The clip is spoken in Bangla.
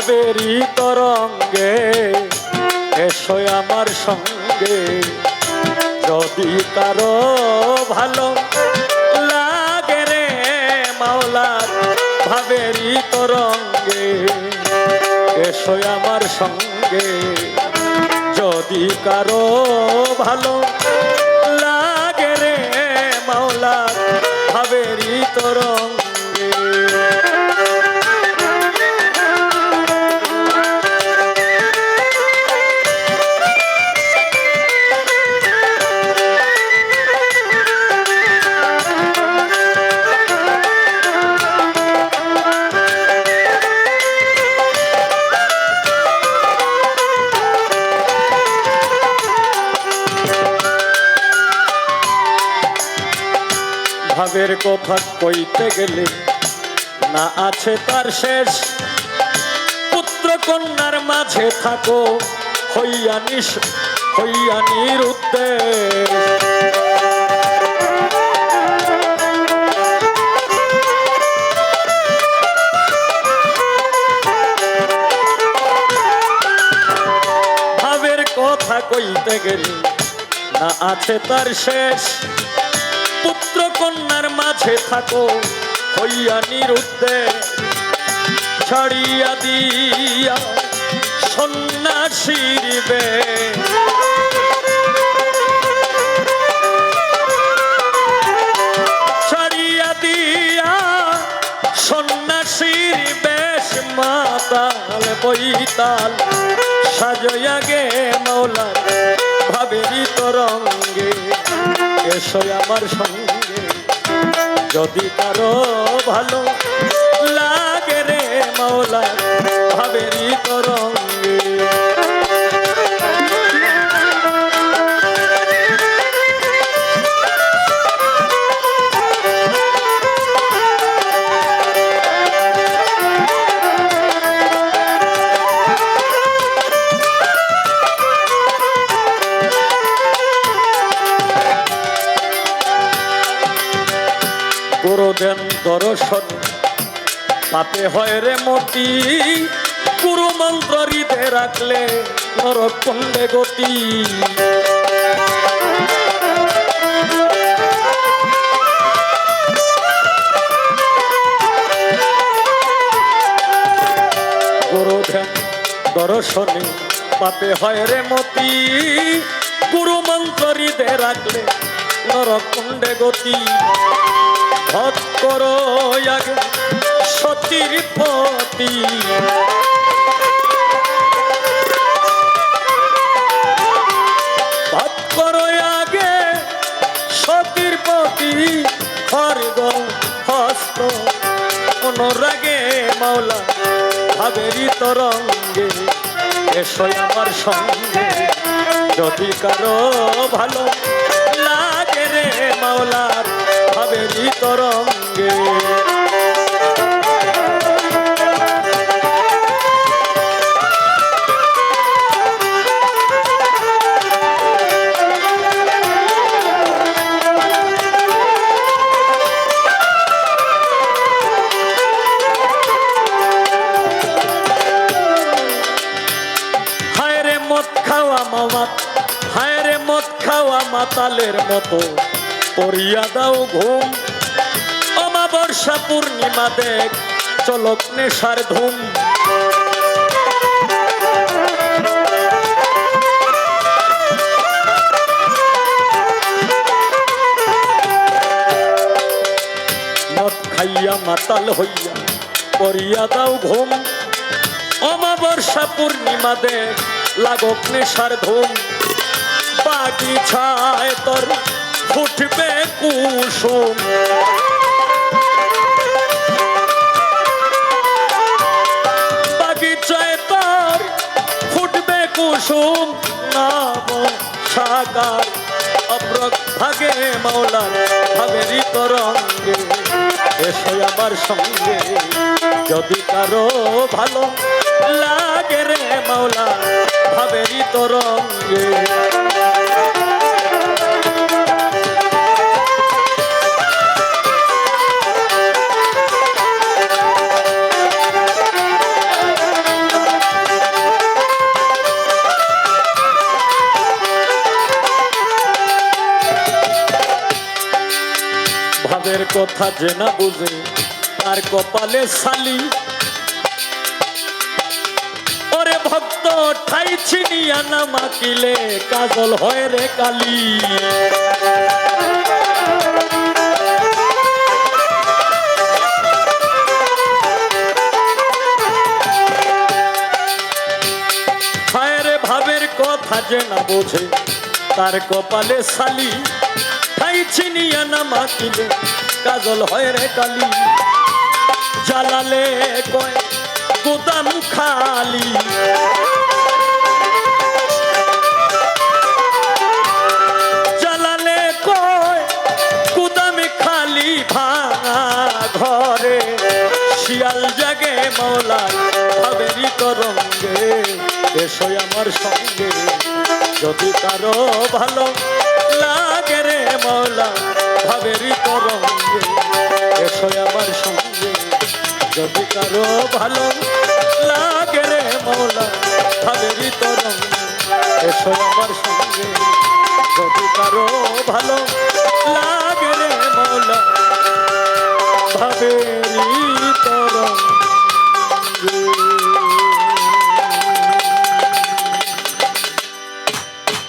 ভাবেরই তরঙ্গে এসো আমার সঙ্গে। যদি কারো ভালো লাগে রে মাওলার ভাবেরই তরঙ্গে এসো আমার সঙ্গে। যদি কারো ভালো লাগে রে মাওলার ভাবেরই তরঙ্গে। ভাবের কথা কইতে গেলে না আছে তার শেষ। পুত্র কন্যার মাঝে থাকো হইয়া নিরুদ্দেশ। ভাবের কথা কইতে গেলে না আছে তার শেষ। পুত্র কন্যার মাঝে থাকো হইয়া নিরুদ্দেশ। ছাড়িয়া দিয়া সন্ন্যাসীর বেশ। ছাড়িয়া দিয়া সন্ন্যাসীর বেশ। মাতাল বৈতাল সাজয়া গে মাওলা ভাবেরই তরঙ্গে এসো আমার সঙ্গে। যদি কারো ভালো লাগে রে মাওলা ভাবেরই তরঙ্গে। গুরুদেন দর্শন পাতে হয় রে মতি। গুরু মন্ত্র হৃদে রাখলে নরকুণ্ডে গতি। গুরুদেন দর্শনে পাতে হয় রে মতি। গুরু মন্ত্র হৃদে রাখলে নরকুণ্ডে গতি। ভত করো আগে সতীর পতি। ভত করো আগে সতীর পতি। খর্গ হস্ত অনুরাগে মাওলা ভাবেরই তরঙ্গে এসো আমার সঙ্গে। যদি কারো ভালো লাগে রে মাওলার ভাবেরই তরঙ্গে। হায় রে মদ খাওয়া মামাত, হায় রে মদ খাওয়া মাতালের মতো পড়িয়া দাও ঘুম। অমাবস্যা পূর্ণিমা দেখ চলক নেশার ধুম। মদ খাইয়া মাতাল হইয়া পড়িয়া দাও ঘুম। অমাবস্যা পূর্ণিমা দেখ লাগক নেশার ধুম। বাগিচায় তোর ফুটবে কুসুম। বাগিচায় তোর ফুটবে কুসুম। নাম সাকার অপ্রক ভাগে মাওলার ভাবেরই তরঙ্গে এসো আমার সঙ্গে। যদি কারো ভালো লাগে রে মাওলা ভাবেরই তরঙ্গে। কথা যে না বুঝে তার কপালে সালি ওরে ভক্ত ঠাই ছিনিয়া না মাকিলে কাজল হয় রে কালি ভাবের কথা যে না বোঝে তার কপালে সালি ঠাই ছিনিয়া না মাকিলে কাজল হয় রে কালি জ্বালালে কয় গুদাম খালি জ্বালালে কয় গুদাম খালি ভাঙা ঘরে শিয়াল জাগে মৌলার ভাবেরই তরঙ্গে এসো আমার সঙ্গে যদি কারো ভালো লাগে রে মৌলা ভাবেরই তরঙ্গে এসো আমার সঙ্গে যদি কারো ভালো লাগে রে মৌলা ভাবেরই তরঙ্গে এসো আমার সঙ্গে যদি কারো ভালো লাগে রে মৌলা ভাবেরই তরঙ্গে